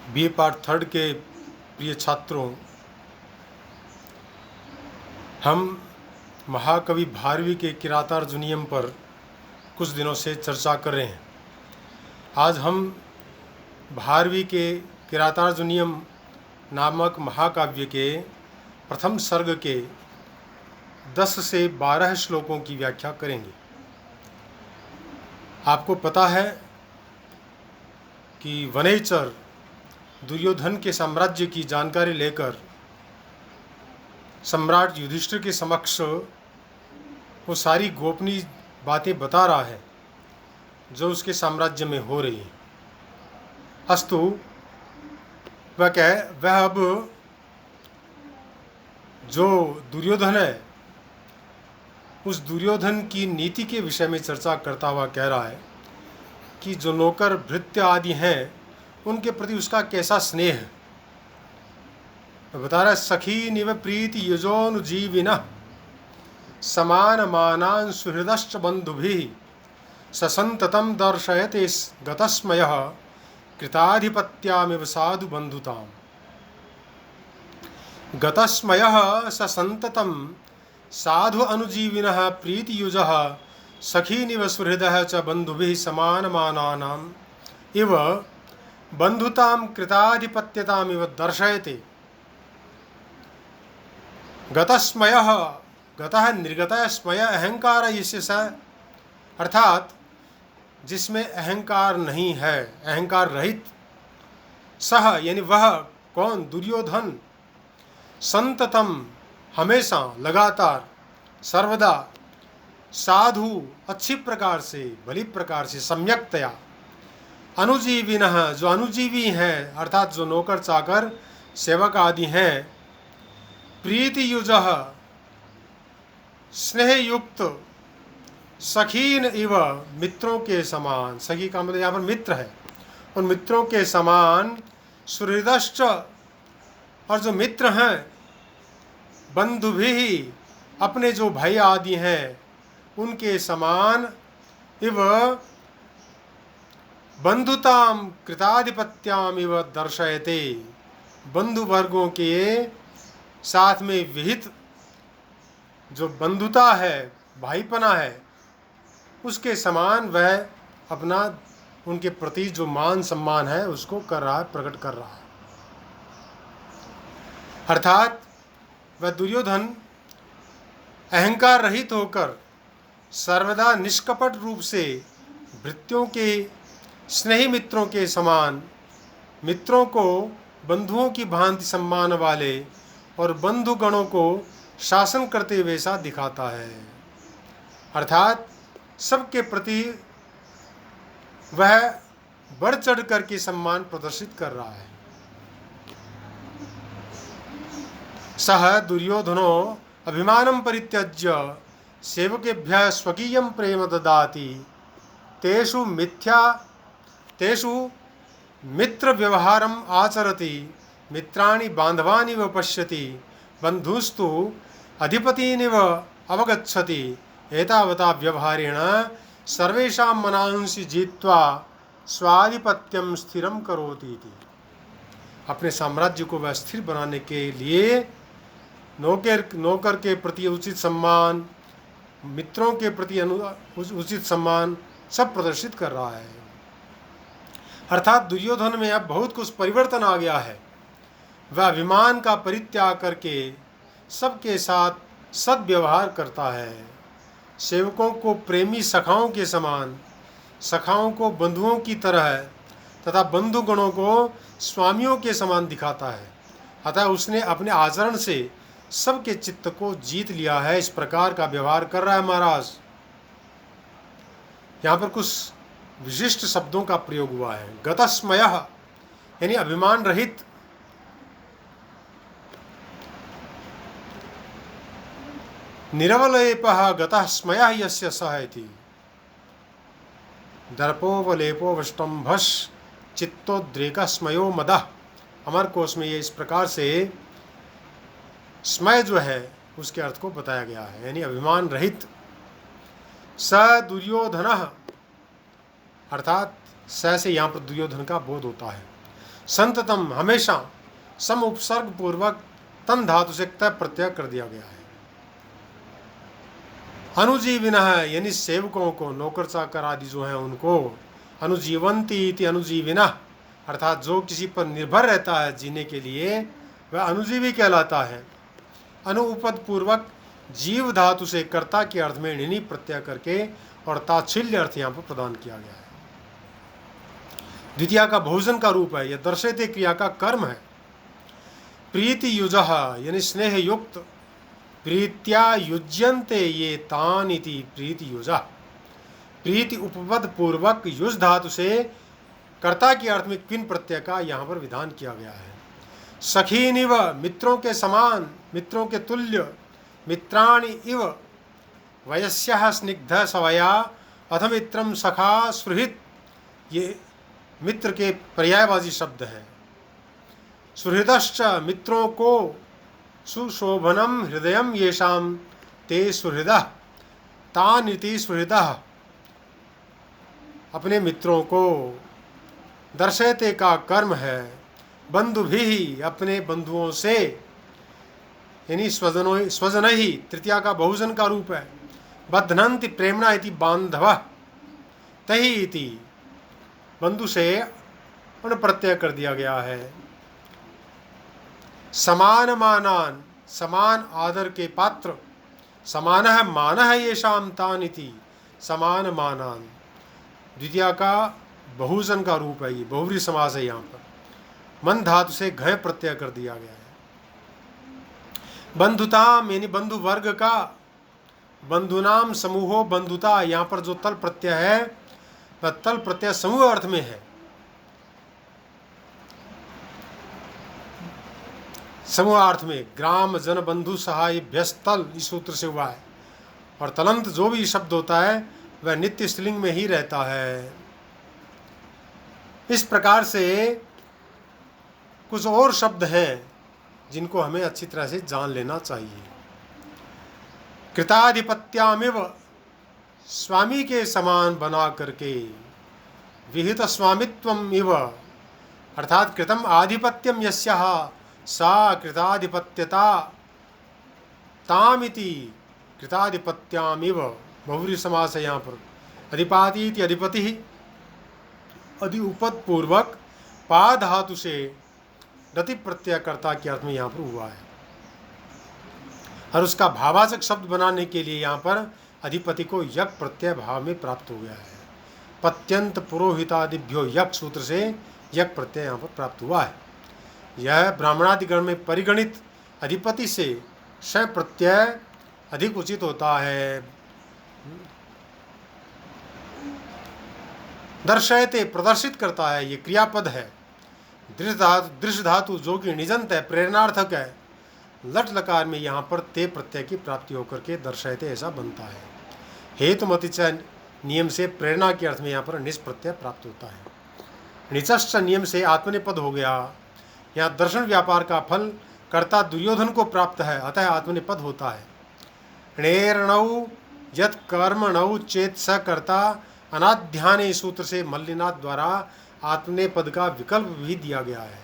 BA part third के प्रिय छात्रों, हम महाकवि भारवी के किरातार्जुनीयम पर कुछ दिनों से चर्चा कर रहे हैं। आज हम भारवी के किरातार्जुनीयम नामक महाकाव्य के प्रथम सर्ग के 10 से 12 श्लोकों की व्याख्या करेंगे। आपको पता है कि वनेचर दुर्योधन के साम्राज्य की जानकारी लेकर सम्राट युधिष्ठिर के समक्ष वो सारी गोपनीय बातें बता रहा है जो उसके साम्राज्य में हो रही है। अस्तु वह अब जो दुर्योधन है उस दुर्योधन की नीति के विषय में चर्चा करता हुआ कह रहा है कि जो नौकर भृत्य आदि हैं उनके प्रति उसका कैसा स्नेह है। बता रहा है, सखी निव प्रीति युजोनुजीविनः समान मानान् सुहृदश्च बंधुभिः ससंततम दर्शयते गतस्मयः कृताधिपत्यामिव साधु बंधुताम्। गतस्मयः ससंततम साधु अनुजीविनः प्रीतियुजः सखीनिव सुहृदः च बंधुभिः समानमानानाम् इव बंधुतां कृताधिपत्यतामिव दर्शयते। गतस्मयः, गतः निर्गतः, स्मय अहंकार यस्य स, अर्थात जिसमें अहंकार नहीं है, अहंकार रहित, सह यानी वह कौन, दुर्योधन, संततम हमेशा, लगातार, सर्वदा, साधु अच्छी प्रकार से, भली प्रकार से, सम्यक्तया, अनुजीविनः जो अनुजीवी हैं अर्थात जो नौकर चाकर सेवक आदि हैं, प्रीतियुजः स्नेहयुक्त, सखीन इव मित्रों के समान, सखी का मतलब यहाँ पर मित्र है, उन मित्रों के समान, सुहृदश्च और जो मित्र हैं, बंधु भी अपने जो भाई आदि हैं उनके समान, इव बंधुताम कृताधिपत्याम इव दर्शयते, बंधु वर्गों के साथ में विहित जो बंधुता है, भाईपना है, उसके समान वह अपना उनके प्रति जो मान सम्मान है उसको कर रहा है, प्रकट कर रहा है। अर्थात वह दुर्योधन अहंकार रहित होकर सर्वदा निष्कपट रूप से भृत्यों के स्नेही मित्रों के समान, मित्रों को बंधुओं की भांति सम्मान वाले और बंधुगणों को शासन करते हुए सा दिखाता है। अर्थात सबके प्रति वह बढ़ चढ़ करके सम्मान प्रदर्शित कर रहा है। सह दुर्योधनो अभिमानं परित्यज्य सेवकेभ्यः स्वकीयं प्रेम ददाति तेषु मित्र व्यवहारम् आचरति मित्राणि बान्धवानिव पश्यति बन्धुस्तु अधिपतीनिव अवगच्छति एतावता व्यवहारेण सर्वेषां मनांसि जीत्वा स्वाधिपत्यं स्थिरं करोति इति। अपने साम्राज्य को वह स्थिर बनाने के लिए नौकर के प्रति उचित सम्मान, मित्रों के प्रति उचित सम्मान सब प्रदर्शित कर रहा है। अर्थात दुर्योधन में अब बहुत कुछ परिवर्तन आ गया है। वह अभिमान का परित्याग करके सबके साथ सद्व्यवहार करता है, सेवकों को प्रेमी सखाओं के समान, सखाओं को बंधुओं की तरह तथा बंधुगणों को स्वामियों के समान दिखाता है। अतः उसने अपने आचरण से सबके चित्त को जीत लिया है। इस प्रकार का व्यवहार कर रहा है महाराज। यहाँ पर कुछ विशिष्ट शब्दों का प्रयोग हुआ है। गतस्मयः यानी अभिमान रहित, निरवलेपः गतः स्मयः यस्य सः इति, दर्पोवलेपो विष्टम्भस् चित्तोद्रेकः स्मयो मदः। अमर कोश में ये इस प्रकार से स्मय जो है उसके अर्थ को बताया गया है, यानी अभिमान रहित। स दुर्योधनः अर्थात स से यहाँ पर दुर्योधन का बोध होता है। संततम हमेशा सम उपसर्ग पूर्वक तन धातु से तय प्रत्यय कर दिया गया है। अनुजीविनः यानी सेवकों को, नौकर चाकर आदि जो हैं उनको, अनुजीवंती इति अनुजीविनः अर्थात जो किसी पर निर्भर रहता है जीने के लिए वह अनुजीवी कहलाता है। अनुपद पूर्वक जीव धातु से कर्ता के अर्थ में णिनि प्रत्यय करके और ताच्छिल्य अर्थ यहाँ पर प्रदान किया गया है। द्वितीया का बहुवचन का रूप है, यह दर्शयते क्रिया का कर्म है। प्रीति युजः यानी स्नेह युक्त, प्रीत्या युज्यन्ते ये तान इति प्रीति युजः। प्रीति उपपद पूर्वक युज धातु से कर्ता के अर्थ में क्विन प्रत्यय का यहाँ पर विधान किया गया है। सखीनिव मित्रों के समान, मित्रों के तुल्य, मित्राणि इव वयस्यः स्निग्ध सवया अथ मित्रम सखा सुहृद, ये मित्र के पर्यायवाची शब्द हैं। सुहृदश्च मित्रों को, सुशोभनम हृदयम येषाम ते सुहृदः, तानिति सुहृदः अपने मित्रों को, दर्शयते का कर्म है, बंधु भी अपने बंधुओं से, यानी स्वजन ही तृतीया का बहुवचन का रूप है। बध्नन्ति प्रेमणा इति बांधवः, तही इति बंधु से उन प्रत्यय कर दिया गया है। समान मानान समान आदर के पात्र, समानः मानः येषाम तान इति समान मानान द्वितीया का बहुवचन का रूप है, ये बहुव्रीहि समास है। यहाँ पर मन धातु से घय प्रत्यय कर दिया गया है। बंधुताम यानी बंधु वर्ग का, बंधुनाम समूहो बंधुता, यहाँ पर जो तल प्रत्यय है वह तल प्रत्यय समूह अर्थ में है। समूह अर्थ में ग्राम जन बंधु सहाय भ्यस्तल इस सूत्र से हुआ है। और तलंत जो भी शब्द होता है वह नित्य स्त्रीलिंग में ही रहता है। इस प्रकार से कुछ और शब्द हैं जिनको हमें अच्छी तरह से जान लेना चाहिए। कृताधिपत्यामिव स्वामी के समान बना करके, विहित स्वामित्वम इव अर्थात कृतम आधिपत्यम यस्याः सा कृताधिपत्यता तामिति कृताधिपत्यामिव बहुव्रीहि समास है। यहाँ पर अधिपाति इति अधिपति अधि उपद पूर्वक पा धातु से रति प्रत्ययकर्ता के अर्थ में यहाँ पर हुआ है। और उसका भावाचक शब्द बनाने के लिए यहाँ पर अधिपति को यक प्रत्यय भाव में प्राप्त हो गया है। पत्यंत पुरोहितादिभ्यो यक सूत्र से यक प्रत्यय यहाँ पर प्राप्त हुआ है। यह ब्राह्मणादिगण में परिगणित अधिपति से श प्रत्यय अधिक उचित होता है। दर्शयते प्रदर्शित करता है, ये क्रियापद है। दृश्य धातु जो कि निजंत है, प्रेरणार्थक है। लट लकार में यहाँ पर ते प्रत्यय की प्राप्ति होकर के दर्शयते ऐसा बनता है। हेतुमति च नियम से प्रेरणा के अर्थ में यहाँ पर निस प्रत्यय प्राप्त होता है। निचश्च नियम से आत्मनेपद हो गया। यहाँ दर्शन व्यापार का फल कर्ता दुर्योधन को प्राप्त है, अतः आत्मनेपद होता है। णेरणौ यत् कर्मणौ चेत स कर्ता अनाध्याने सूत्र से मल्लिनाथ द्वारा आत्मनेपद का विकल्प भी दिया गया है।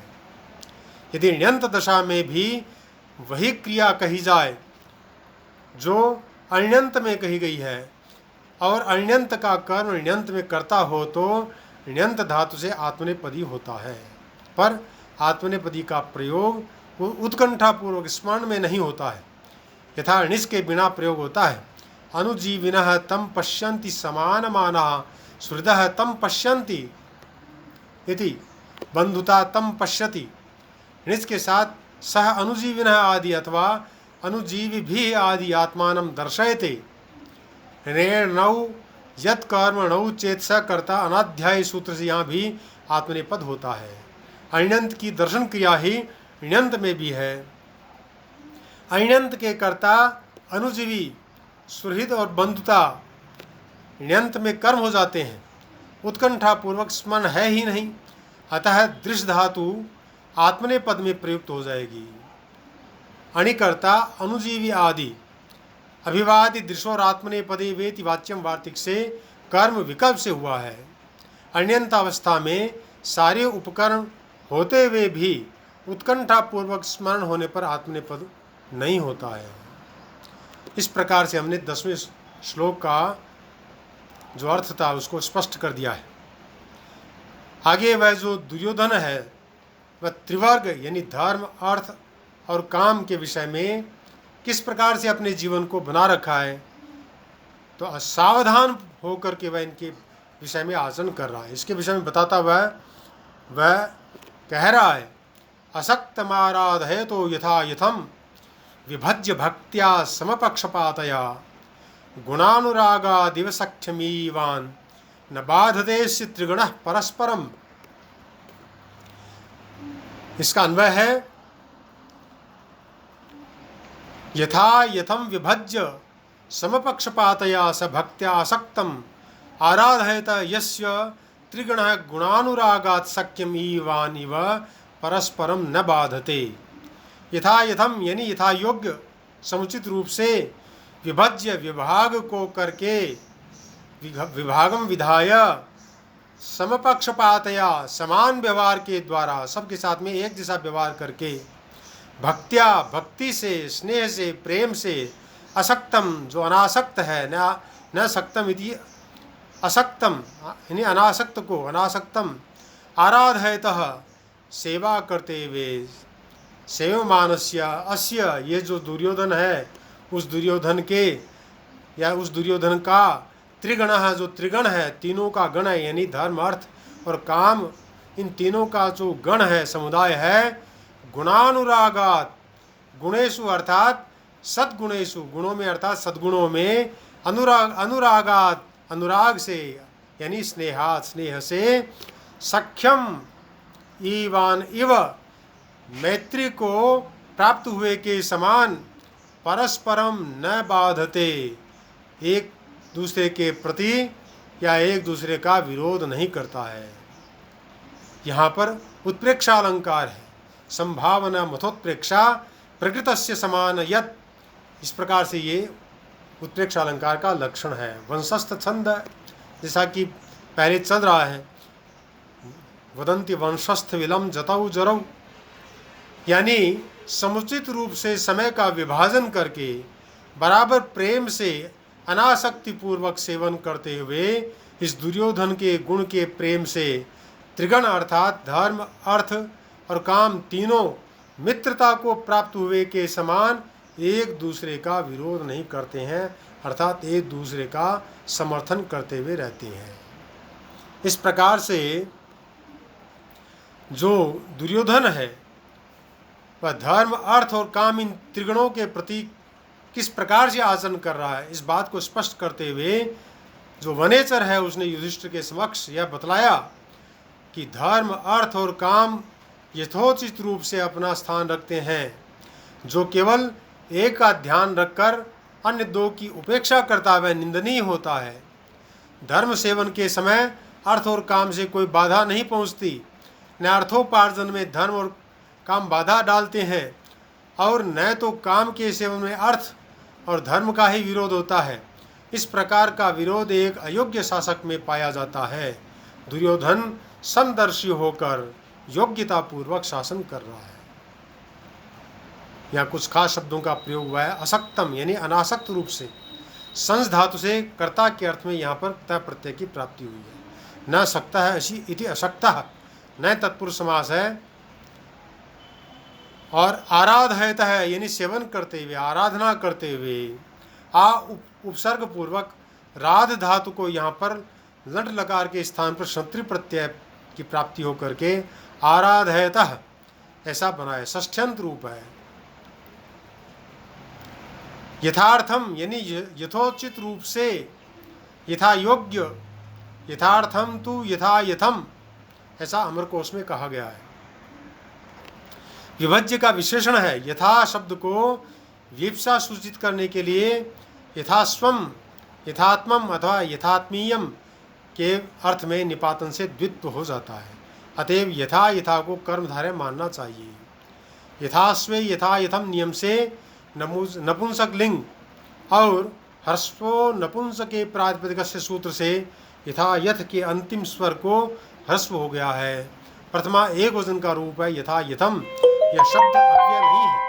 यदि ण्यंत दशा में भी वही क्रिया कही जाए जो अण्यंत में कही गई है और अण्यंत का कर्म ण्यंत में करता हो तो ण्यंत धातु से आत्मनेपदी होता है। पर आत्मनेपदी का प्रयोग वो उत्कंठापूर्वक स्मरण में नहीं होता है, यथा णिस के बिना प्रयोग होता है। अनुजीविनः तम पश्यन्ति समानमानाः सुहृदः तम पश्यन्ति इति बंधुता तम पश्यति। णिस के साथ सह अनुजीविनः आदि अथवा अनुजीवी भी आदि आत्मानं दर्शयते। णेरणौ यत् कर्मणौ चेत स कर्ता अनाध्यायी सूत्र से यहाँ भी आत्मनेपद होता है। अण्यंत की दर्शन क्रिया ही ण्यंत में भी है। अण्यंत के कर्ता अनुजीवी सुहृद और बंधुता ण्यंत में कर्म हो जाते हैं, उत्कंठा पूर्वक स्मरण है ही नहीं, अतः दृश्य धातु आत्मनेपद में प्रयुक्त हो जाएगी। अणिकर्ता अनुजीवी आदि अभिवादि दृशोरात्मनेपदे वेति वाच्यम वार्तिक से कर्म विकल्प से हुआ है। अण्यंत अवस्था में सारे उपकरण होते हुए भी उत्कंठा पूर्वक स्मरण होने पर आत्मनेपद नहीं होता है। इस प्रकार से हमने 10वें श्लोक का जो अर्थ था उसको स्पष्ट कर दिया है। आगे वह जो दुर्योधन है वह त्रिवर्ग यानी धर्म, अर्थ और काम के विषय में किस प्रकार से अपने जीवन को बना रखा है, तो सावधान होकर के वह इनके विषय में आचरण कर रहा है। इसके विषय में बताता हुआ वह कह रहा है, असक्तमाराधय तो यथा यथम विभज्य भक्त्या समपक्षपातया गुणानुरागादिव सख्यमीवान न बाधते त्रिगुण परस्परम। इसका अन्वय है, यथा यथम विभज्य समपक्षपातया स भक्त्या असक्तम आराधयत यस्य त्रिगुण गुणानुरागात् सख्यम ईवान इव परस्परम न बाधते। यथा यथम यानी यथा योग्य समुचित रूप से, विभज्य विभाग को करके, विभागम विधाय, समपक्षपातया समान व्यवहार के द्वारा, सबके साथ में एक जैसा व्यवहार करके, भक्त्या भक्ति से, स्नेह से, प्रेम से, असक्तम जो अनासक्त है, न सक्तम इति असक्तम यानी अनासक्त को, अनासक्तम आराधयतः सेवा करते हुए, सेवमानस्य अस्य ये जो दुर्योधन है उस दुर्योधन के या उस दुर्योधन का त्रिगण है, जो त्रिगण है, तीनों का गण है यानी धर्म, अर्थ और काम, इन तीनों का जो गण है, समुदाय है, गुणानुरागात गुणेशु अर्थात सद्गुणेशु, गुणों में अर्थात सद्गुणों में, अनुरागात अनुराग से यानी स्नेहात स्नेह से, सख्यम ईवान इव मैत्री को प्राप्त हुए के समान, परस्परम न बाधते एक दूसरे के प्रति या एक दूसरे का विरोध नहीं करता है। यहाँ पर उत्प्रेक्षा अलंकार है, संभावना मथोत्प्रेक्षा प्रकृतस्य समान यत्, इस प्रकार से ये उत्प्रेक्षा अलंकार का लक्षण है। वंशस्थ छंद जैसा कि पहले चल रहा है, वदंती वंशस्थ विलम जतौ जरौ, यानी समुचित रूप से समय का विभाजन करके बराबर प्रेम से अनासक्ति पूर्वक सेवन करते हुए इस दुर्योधन के गुण के प्रेम से त्रिगण अर्थात धर्म, अर्थ और काम तीनों मित्रता को प्राप्त हुए के समान एक दूसरे का विरोध नहीं करते हैं, अर्थात एक दूसरे का समर्थन करते हुए रहते हैं। इस प्रकार से जो दुर्योधन है वह धर्म, अर्थ और काम इन त्रिगुणों के प्रति किस प्रकार से आचरण कर रहा है, इस बात को स्पष्ट करते हुए जो वनेचर है उसने युधिष्ठिर के समक्ष यह बतलाया कि धर्म, अर्थ और काम यथोचित रूप से अपना स्थान रखते हैं। जो केवल एक का ध्यान रखकर अन्य दो की उपेक्षा करता वह निंदनीय होता है। धर्म सेवन के समय अर्थ और काम से कोई बाधा नहीं पहुंचती, न अर्थोपार्जन में धर्म और काम बाधा डालते हैं, और न तो काम के सेवन में अर्थ और धर्म का ही विरोध होता है। इस प्रकार का विरोध एक अयोग्य शासक में पाया जाता है। दुर्योधन समदर्शी होकर योग्यता पूर्वक शासन कर रहा है। यहाँ कुछ खास शब्दों का प्रयोग हुआ है। असक्तम यानी अनासक्त रूप से, संस धातु से कर्ता के अर्थ में यहाँ पर तय प्रत्यय की प्राप्ति हुई है। न सक्ता है ऐसी इति असक्तः, न तत्पुरुष समास है। और आराधयत है यानी सेवन करते हुए, आराधना करते हुए, उपसर्ग पूर्वक राध धातु को यहाँ पर लट लकार के स्थान पर संतृ प्रत्यय की प्राप्ति होकर के आराधयतः ऐसा बनाए, षष्ठ्यंत रूप है। यथार्थम यानी यथोचित रूप से, यथा योग्य, यथार्थम तु यथा यथम ऐसा अमरकोश में कहा गया है। विभज्य का विशेषण है। यथा शब्द को विप्सा सूचित करने के लिए यथास्वम, यथात्मम अथवा यथात्मीयम के अर्थ में निपातन से द्वित्व हो जाता है। अतएव यथा यथा को कर्मधारय मानना चाहिए। यथास्वे यथा यथम नियम से नपुंसक लिंग और ह्रस्वो नपुंसक के प्रातिपदिक सूत्र से यथा यथ के अंतिम स्वर को ह्रस्व हो गया है प्रथमा एक वचन का रूप है यथा यथम। यह शब्द अव्यय नहीं है,